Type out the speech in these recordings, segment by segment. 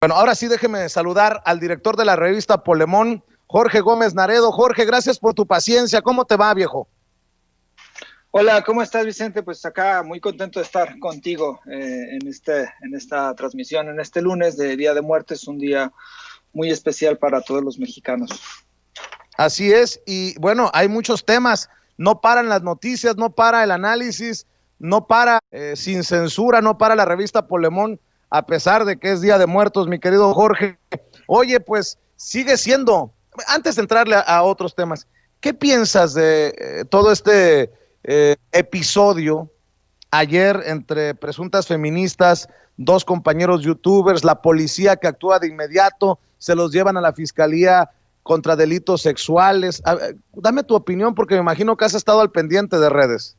Bueno, ahora sí déjeme saludar al director de la revista Polemón, Jorge Gómez Naredo. Jorge, gracias por tu paciencia. ¿Cómo te va, viejo? Hola, ¿cómo estás, Vicente? Pues acá muy contento de estar contigo en esta transmisión, en este lunes de Día de Muertes, un día muy especial para todos los mexicanos. Así es, y bueno, hay muchos temas. No paran las noticias, no para el análisis, no para sin censura, no para la revista Polemón, a pesar de que es Día de Muertos, mi querido Jorge. Oye, pues sigue siendo, antes de entrarle a otros temas, ¿qué piensas de todo este episodio ayer entre presuntas feministas, dos compañeros youtubers, la policía que actúa de inmediato, se los llevan a la fiscalía contra delitos sexuales? Dame tu opinión porque me imagino que has estado al pendiente de redes.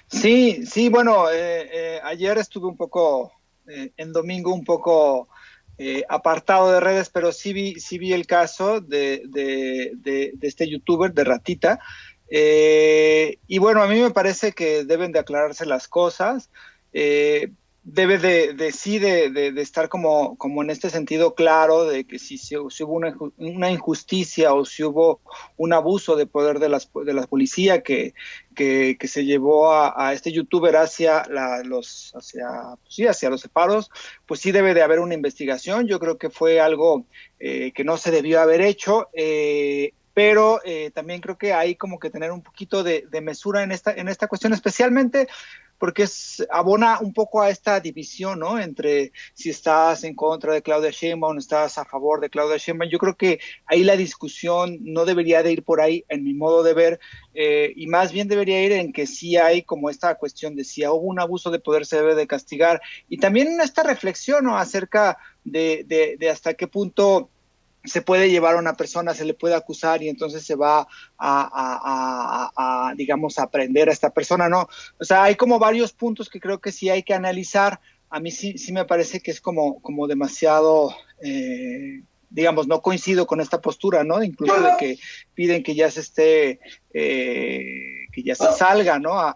Sí, sí, bueno, ayer estuve un poco, en domingo un poco apartado de redes, pero sí vi el caso de este youtuber, de Ratita. Y bueno, a mí me parece que deben de aclararse las cosas. Eh, Debe de estar como en este sentido claro de que si hubo una injusticia o si hubo un abuso de poder de la policía que se llevó a este youtuber hacia los separos, pues sí debe de haber una investigación. Yo creo que fue algo que no se debió haber hecho. Pero también creo que hay como que tener un poquito de mesura en esta cuestión, especialmente porque abona un poco a esta división, ¿no? Entre si estás en contra de Claudia Sheinbaum o estás a favor de Claudia Sheinbaum. Yo creo que ahí la discusión no debería de ir por ahí, en mi modo de ver, y más bien debería ir en que sí hay como esta cuestión de si hubo un abuso de poder se debe de castigar, y también esta reflexión, ¿no? Acerca de hasta qué punto se puede llevar a una persona, se le puede acusar y entonces se va digamos, a aprender a esta persona, ¿no? O sea, hay como varios puntos que creo que sí hay que analizar. A mí sí me parece que es como demasiado, digamos, no coincido con esta postura, ¿no? Incluso de que piden que ya se esté, que ya se salga, ¿no?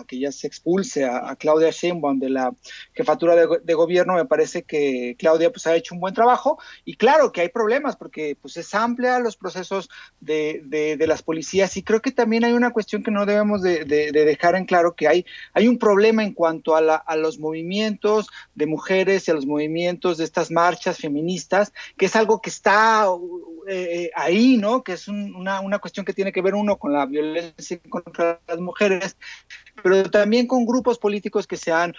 Que ya se expulse a Claudia Sheinbaum de la jefatura de gobierno. Me parece que Claudia pues ha hecho un buen trabajo, y claro que hay problemas porque pues es amplia los procesos de las policías, y creo que también hay una cuestión que no debemos de dejar en claro, que hay un problema en cuanto a los movimientos de mujeres y a los movimientos de estas marchas feministas, que es algo que está ahí, ¿no? Que es una cuestión que tiene que ver uno con la violencia contra las mujeres, pero también con grupos políticos que se han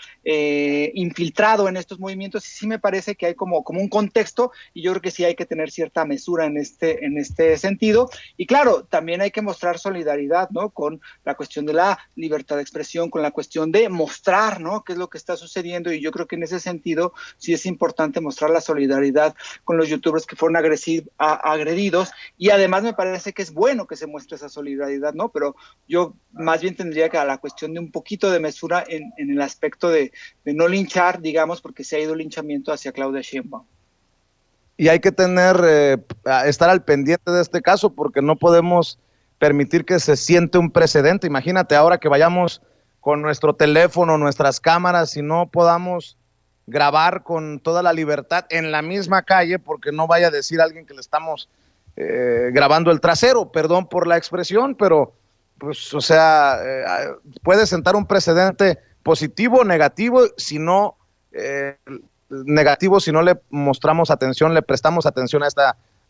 infiltrado en estos movimientos, y sí me parece que hay como un contexto, y yo creo que sí hay que tener cierta mesura en este sentido. Y claro, también hay que mostrar solidaridad, ¿no? Con la cuestión de la libertad de expresión, con la cuestión de mostrar, ¿no? Qué es lo que está sucediendo, y yo creo que en ese sentido sí es importante mostrar la solidaridad con los youtubers que fueron agredidos, y además me parece que es bueno que se muestre esa solidaridad, ¿no? Pero yo más bien tendría que a la cuestión de un poquito de mesura en el aspecto de no linchar, digamos, porque se ha ido linchamiento hacia Claudia Sheinbaum. Y hay que estar al pendiente de este caso porque no podemos permitir que se siente un precedente. Imagínate ahora que vayamos con nuestro teléfono, nuestras cámaras y no podamos grabar con toda la libertad en la misma calle, porque no vaya a decir alguien que le estamos grabando el trasero, perdón por la expresión, pero pues, o sea, puede sentar un precedente positivo o negativo si no negativo si no le mostramos atención, le prestamos atención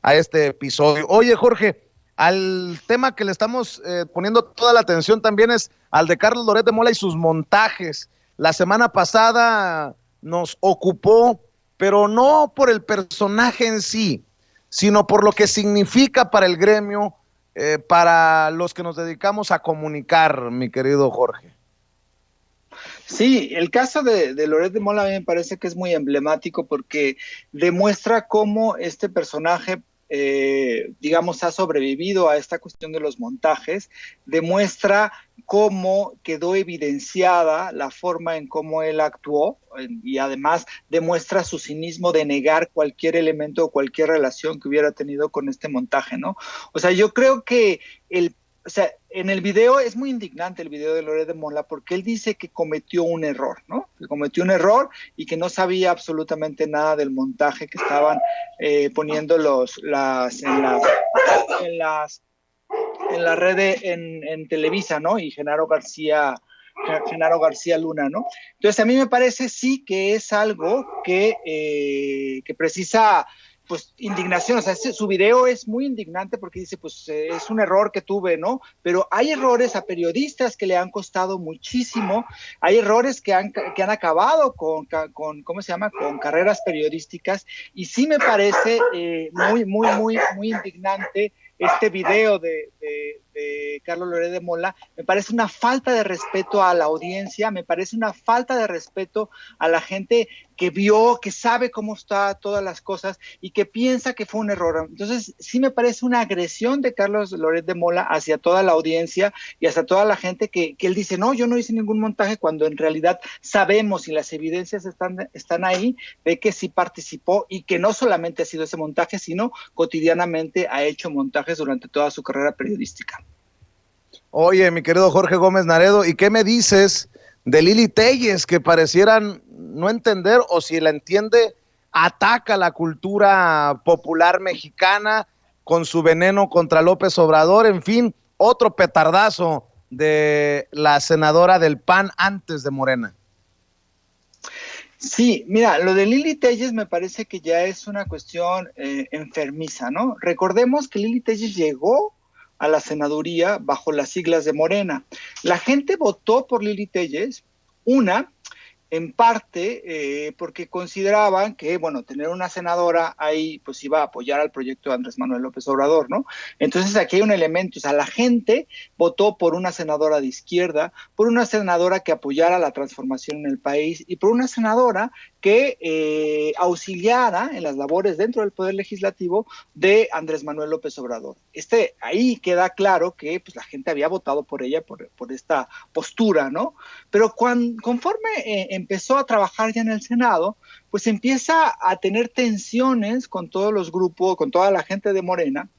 a este episodio. Oye, Jorge, al tema que le estamos poniendo toda la atención también es al de Carlos Loret de Mola y sus montajes. La semana pasada nos ocupó, pero no por el personaje en sí, sino por lo que significa para el gremio, para los que nos dedicamos a comunicar, mi querido Jorge. Sí, el caso de Loret de Mola a mí me parece que es muy emblemático porque demuestra cómo este personaje, digamos, ha sobrevivido a esta cuestión de los montajes, demuestra cómo quedó evidenciada la forma en cómo él actuó, y además demuestra su cinismo de negar cualquier elemento o cualquier relación que hubiera tenido con este montaje, ¿no? O sea, yo creo que o sea, en el video es muy indignante el video de Loret de Mola porque él dice que cometió un error, ¿no? Que cometió un error y que no sabía absolutamente nada del montaje que estaban poniendo en la red en Televisa, ¿no? Y Genaro García Luna, ¿no? Entonces a mí me parece sí que es algo que precisa pues indignación, o sea, su video es muy indignante porque dice, pues es un error que tuve, ¿no? Pero hay errores a periodistas que le han costado muchísimo, hay errores que han acabado ¿cómo se llama? Con carreras periodísticas, y sí me parece muy indignante este video de Carlos Loret de Mola. Me parece una falta de respeto a la audiencia, me parece una falta de respeto a la gente que vio, que sabe cómo está todas las cosas y que piensa que fue un error. Entonces, sí me parece una agresión de Carlos Loret de Mola hacia toda la audiencia y hacia toda la gente que él dice, no, yo no hice ningún montaje, cuando en realidad sabemos y las evidencias están ahí de que sí participó y que no solamente ha sido ese montaje, sino cotidianamente ha hecho montajes durante toda su carrera periodística. Oye, mi querido Jorge Gómez Naredo, ¿y qué me dices de Lili Téllez, que parecieran no entender, o si la entiende, ataca la cultura popular mexicana con su veneno contra López Obrador? En fin, otro petardazo de la senadora del PAN antes de Morena. Sí, mira, lo de Lili Téllez me parece que ya es una cuestión enfermiza, ¿no? Recordemos que Lili Téllez llegó a la senaduría bajo las siglas de Morena. La gente votó por Lili Téllez, en parte porque consideraban que, bueno, tener una senadora ahí pues iba a apoyar al proyecto de Andrés Manuel López Obrador, ¿no? Entonces aquí hay un elemento, o sea, la gente votó por una senadora de izquierda, por una senadora que apoyara la transformación en el país y por una senadora que auxiliara en las labores dentro del Poder Legislativo de Andrés Manuel López Obrador. Ahí queda claro que pues, la gente había votado por ella, por esta postura, ¿no? Pero conforme empezó a trabajar ya en el Senado, pues empieza a tener tensiones con todos los grupos, con toda la gente de Morena,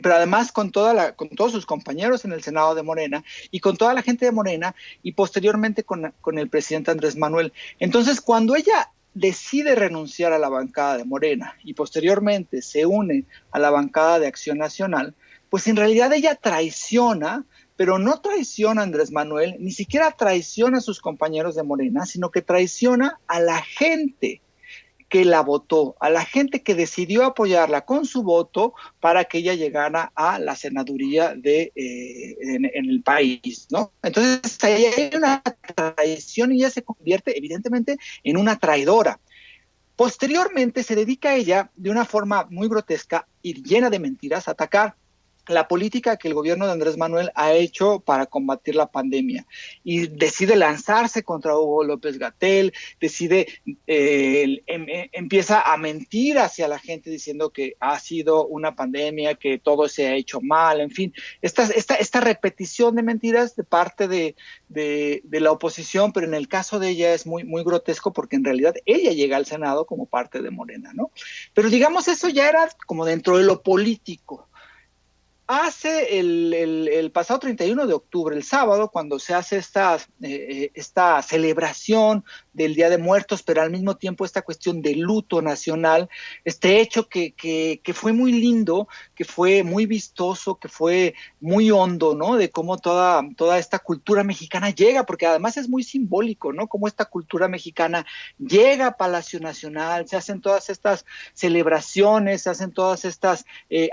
pero además con todos sus compañeros en el Senado de Morena y con toda la gente de Morena y posteriormente con el presidente Andrés Manuel. Entonces, cuando ella decide renunciar a la bancada de Morena y posteriormente se une a la bancada de Acción Nacional, pues en realidad ella traiciona, pero no traiciona a Andrés Manuel, ni siquiera traiciona a sus compañeros de Morena, sino que traiciona a la gente que la votó, a la gente que decidió apoyarla con su voto para que ella llegara a la senaduría en el país, ¿no? Entonces ahí hay una traición y ella se convierte evidentemente en una traidora. Posteriormente se dedica a ella de una forma muy grotesca y llena de mentiras a atacar la política que el gobierno de Andrés Manuel ha hecho para combatir la pandemia y decide lanzarse contra Hugo López-Gatell, empieza a mentir hacia la gente diciendo que ha sido una pandemia, que todo se ha hecho mal, en fin, esta repetición de mentiras de parte de la oposición, pero en el caso de ella es muy grotesco porque en realidad ella llega al Senado como parte de Morena, ¿no? Pero digamos eso ya era como dentro de lo político. Hace el pasado 31 de octubre, el sábado, cuando se hace esta celebración del Día de Muertos, pero al mismo tiempo esta cuestión de luto nacional, este hecho que fue muy lindo, que fue muy vistoso, que fue muy hondo, ¿no? De cómo toda esta cultura mexicana llega, porque además es muy simbólico, ¿no? Cómo esta cultura mexicana llega a Palacio Nacional, se hacen todas estas celebraciones, se hacen todas estas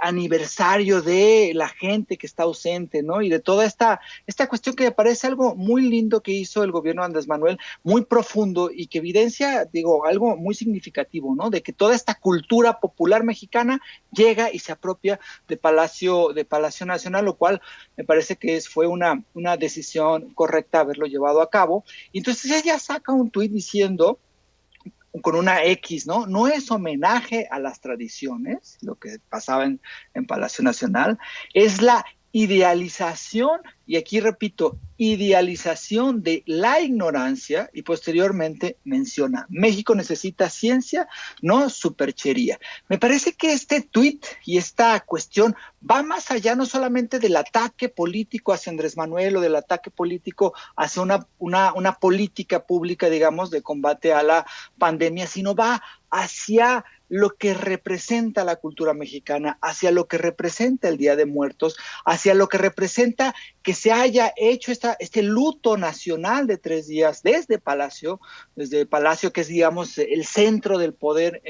aniversarios de la gente que está ausente, ¿no? Y de toda esta cuestión que me parece algo muy lindo que hizo el gobierno de Andrés Manuel, muy profundo y que evidencia, digo, algo muy significativo, ¿no? De que toda esta cultura popular mexicana llega y se apropia de Palacio Nacional, lo cual me parece que fue una decisión correcta haberlo llevado a cabo. Y entonces ella saca un tuit diciendo, con una X, ¿no? No es homenaje a las tradiciones, lo que pasaba en Palacio Nacional, es la idealización y aquí repito, idealización de la ignorancia, y posteriormente menciona, México necesita ciencia, no superchería. Me parece que este tuit y esta cuestión va más allá no solamente del ataque político hacia Andrés Manuel o del ataque político hacia una política pública, digamos, de combate a la pandemia, sino va hacia lo que representa la cultura mexicana, hacia lo que representa el Día de Muertos, hacia lo que representa que se haya hecho este luto nacional de 3 días desde Palacio, que es, digamos, el centro del poder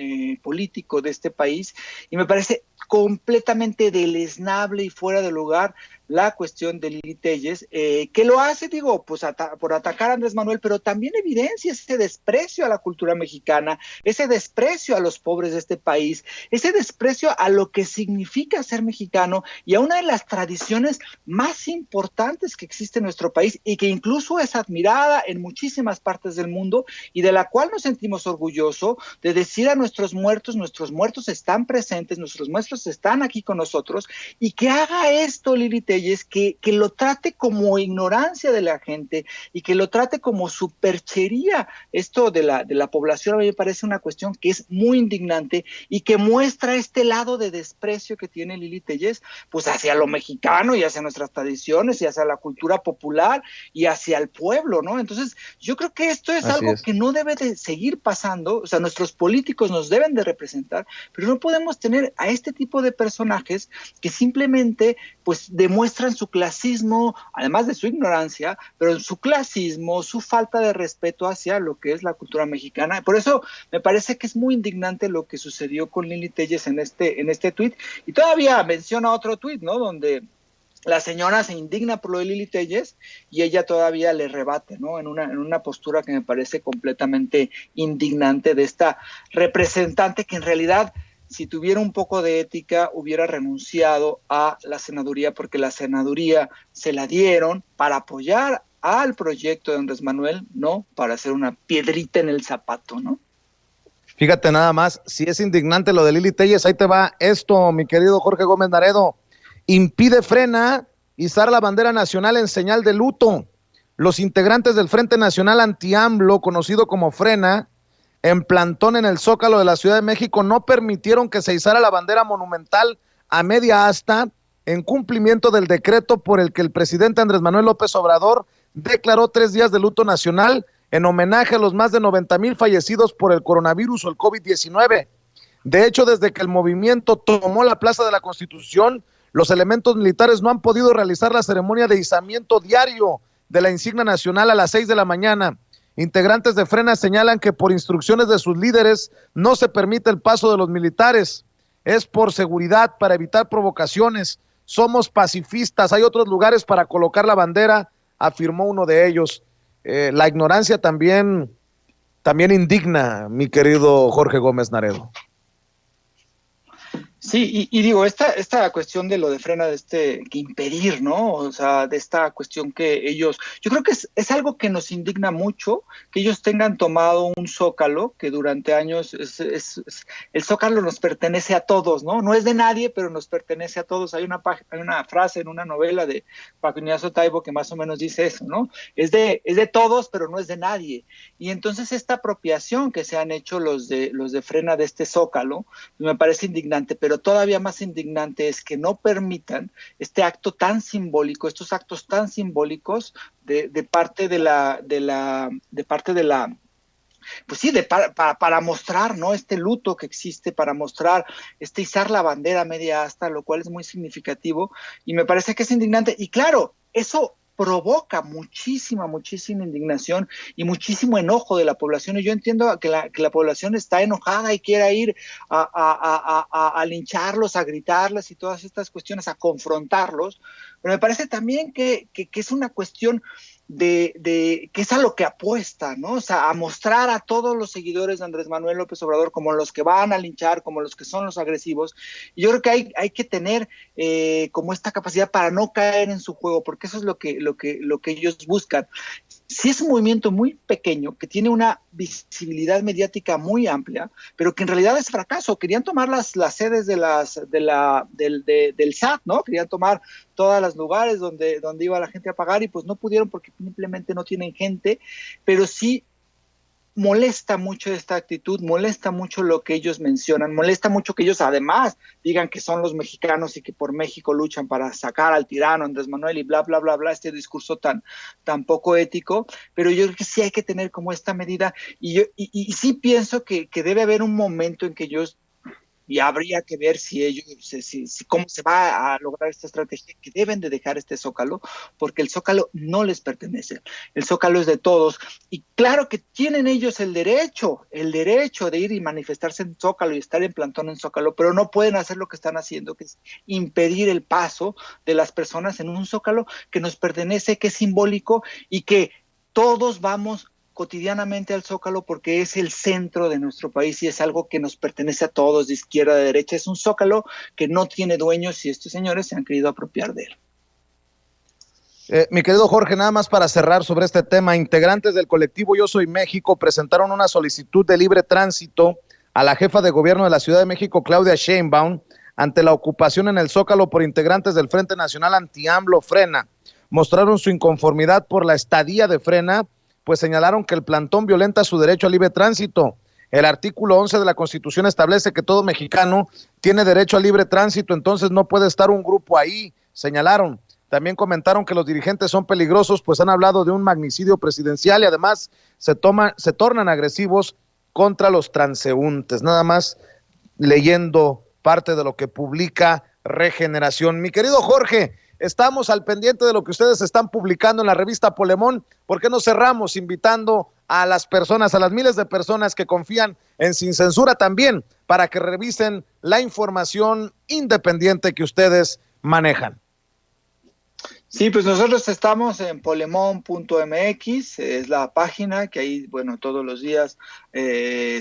político de este país, y me parece completamente deleznable y fuera de lugar la cuestión de Lili Téllez, que lo hace, digo, pues por atacar a Andrés Manuel, pero también evidencia ese desprecio a la cultura mexicana, ese desprecio a los pobres de este país, ese desprecio a lo que significa ser mexicano y a una de las tradiciones más importantes que existe en nuestro país y que incluso es admirada en muchísimas partes del mundo y de la cual nos sentimos orgullosos de decir a nuestros muertos están presentes, nuestros muertos están aquí con nosotros, y que haga esto Lili Téllez, que lo trate como ignorancia de la gente y que lo trate como superchería. Esto de la población a mí me parece una cuestión que es muy indignante y que muestra este lado de desprecio que tiene Lili Téllez, pues hacia lo mexicano y hacia nuestras tradiciones y hacia la cultura popular y hacia el pueblo, ¿no? Entonces, yo creo que esto es algo que no debe de seguir pasando. O sea, nuestros políticos nos deben de representar, pero no podemos tener a este tipo de personajes que simplemente pues demuestran su clasismo, además de su ignorancia, pero su clasismo, su falta de respeto hacia lo que es la cultura mexicana. Por eso me parece que es muy indignante lo que sucedió con Lili Téllez en este tuit, y todavía menciona otro tuit, ¿no?, donde la señora se indigna por lo de Lili Téllez y ella todavía le rebate, ¿no?, en una postura que me parece completamente indignante de esta representante que en realidad, si tuviera un poco de ética, hubiera renunciado a la senaduría, porque la senaduría se la dieron para apoyar al proyecto de Andrés Manuel, no para hacer una piedrita en el zapato, ¿no? Fíjate nada más, si es indignante lo de Lili Téllez, ahí te va esto, mi querido Jorge Gómez Naredo. Frena izar la bandera nacional en señal de luto. Los integrantes del Frente Nacional Anti-AMLO, conocido como Frena, en plantón en el Zócalo de la Ciudad de México, no permitieron que se izara la bandera monumental a media asta en cumplimiento del decreto por el que el presidente Andrés Manuel López Obrador declaró 3 días de luto nacional en homenaje a los más de 90,000 fallecidos por el coronavirus o el COVID-19. De hecho, desde que el movimiento tomó la Plaza de la Constitución, los elementos militares no han podido realizar la ceremonia de izamiento diario de la insignia nacional a las 6 de la mañana. Integrantes de Frena señalan que por instrucciones de sus líderes no se permite el paso de los militares. Es por seguridad, para evitar provocaciones. Somos pacifistas, hay otros lugares para colocar la bandera, afirmó uno de ellos. La ignorancia también indigna, mi querido Jorge Gómez Naredo. Sí, y digo, esta cuestión de lo de Frena, que impedir, ¿no? O sea, de esta cuestión que ellos, yo creo que es algo que nos indigna mucho, que ellos tengan tomado un zócalo, que durante años el zócalo nos pertenece a todos, ¿no? No es de nadie, pero nos pertenece a todos. Hay una frase en una novela de Paco Ignacio Taibo que más o menos dice eso, ¿no? Es de todos, pero no es de nadie. Y entonces esta apropiación que se han hecho los de Frena de este zócalo, me parece indignante, pero todavía más indignante es que no permitan este acto tan simbólico, estos actos tan simbólicos de parte de la pues sí, para mostrar, ¿no?, este luto que existe, para mostrar izar la bandera media asta, lo cual es muy significativo, y me parece que es indignante. Y claro, eso provoca muchísima indignación y muchísimo enojo de la población, y yo entiendo que la población está enojada y quiera ir a lincharlos, a gritarles y todas estas cuestiones, a confrontarlos, pero me parece también que es una cuestión de que es a lo que apuesta, ¿no? O sea, a mostrar a todos los seguidores de Andrés Manuel López Obrador como los que van a linchar, como los que son los agresivos. Y yo creo que hay que tener como esta capacidad para no caer en su juego, porque eso es lo que ellos buscan. sí es un movimiento muy pequeño, que tiene una visibilidad mediática muy amplia, pero que en realidad es fracaso. Querían tomar las sedes del SAT, ¿no? Querían tomar todos los lugares donde iba la gente a pagar y pues no pudieron porque simplemente no tienen gente, pero sí molesta mucho esta actitud, molesta mucho lo que ellos mencionan, molesta mucho que ellos además digan que son los mexicanos y que por México luchan para sacar al tirano Andrés Manuel y bla, bla, bla, bla, este discurso tan poco ético, pero yo creo que sí hay que tener como esta medida y sí pienso que debe haber un momento en que ellos, y habría que ver si ellos, cómo se va a lograr esta estrategia, que deben de dejar este Zócalo, porque el Zócalo no les pertenece, el Zócalo es de todos, y claro que tienen ellos el derecho de ir y manifestarse en Zócalo y estar en plantón en Zócalo, pero no pueden hacer lo que están haciendo, que es impedir el paso de las personas en un Zócalo que nos pertenece, que es simbólico y que todos vamos cotidianamente al Zócalo porque es el centro de nuestro país y es algo que nos pertenece a todos, de izquierda a derecha. Es un Zócalo que no tiene dueños y estos señores se han querido apropiar de él. Mi querido Jorge, nada más para cerrar sobre este tema, integrantes del colectivo Yo Soy México presentaron una solicitud de libre tránsito a la jefa de gobierno de la Ciudad de México, Claudia Sheinbaum, ante la ocupación en el Zócalo por integrantes del Frente Nacional Anti-AMLO Frena. Mostraron su inconformidad por la estadía de Frena, pues señalaron que el plantón violenta su derecho a libre tránsito. El artículo 11 de la Constitución establece que todo mexicano tiene derecho a libre tránsito, entonces no puede estar un grupo ahí, señalaron. También comentaron que los dirigentes son peligrosos, pues han hablado de un magnicidio presidencial y además se tornan agresivos contra los transeúntes. Nada más leyendo parte de lo que publica Regeneración. Mi querido Jorge, estamos al pendiente de lo que ustedes están publicando en la revista Polemón. ¿Por qué no cerramos invitando a las personas, a las miles de personas que confían en Sin Censura también, para que revisen la información independiente que ustedes manejan? Sí, pues nosotros estamos en polemon.mx, es la página que ahí, bueno, todos los días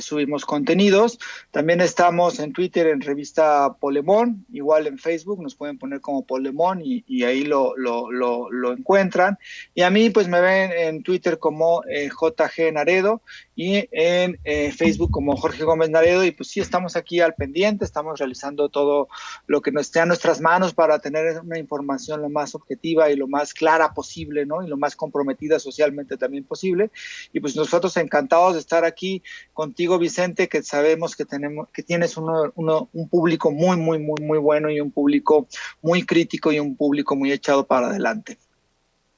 subimos contenidos. También estamos en Twitter en revista Polemon, igual en Facebook nos pueden poner como Polemon y ahí lo encuentran. Y a mí pues me ven en Twitter como JG Naredo y en Facebook como Jorge Gómez Naredo, y pues sí, estamos aquí al pendiente, estamos realizando todo lo que esté a nuestras manos para tener una información lo más objetiva y lo más clara posible, ¿no? Y lo más comprometida socialmente también posible. Y pues nosotros encantados de estar aquí contigo, Vicente, que sabemos que tienes un público muy, muy, muy, muy bueno y un público muy crítico y un público muy echado para adelante.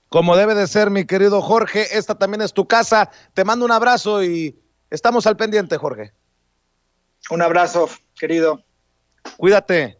Como debe de ser, mi querido Jorge, esta también es tu casa. Te mando un abrazo y estamos al pendiente, Jorge. Un abrazo, querido. Cuídate.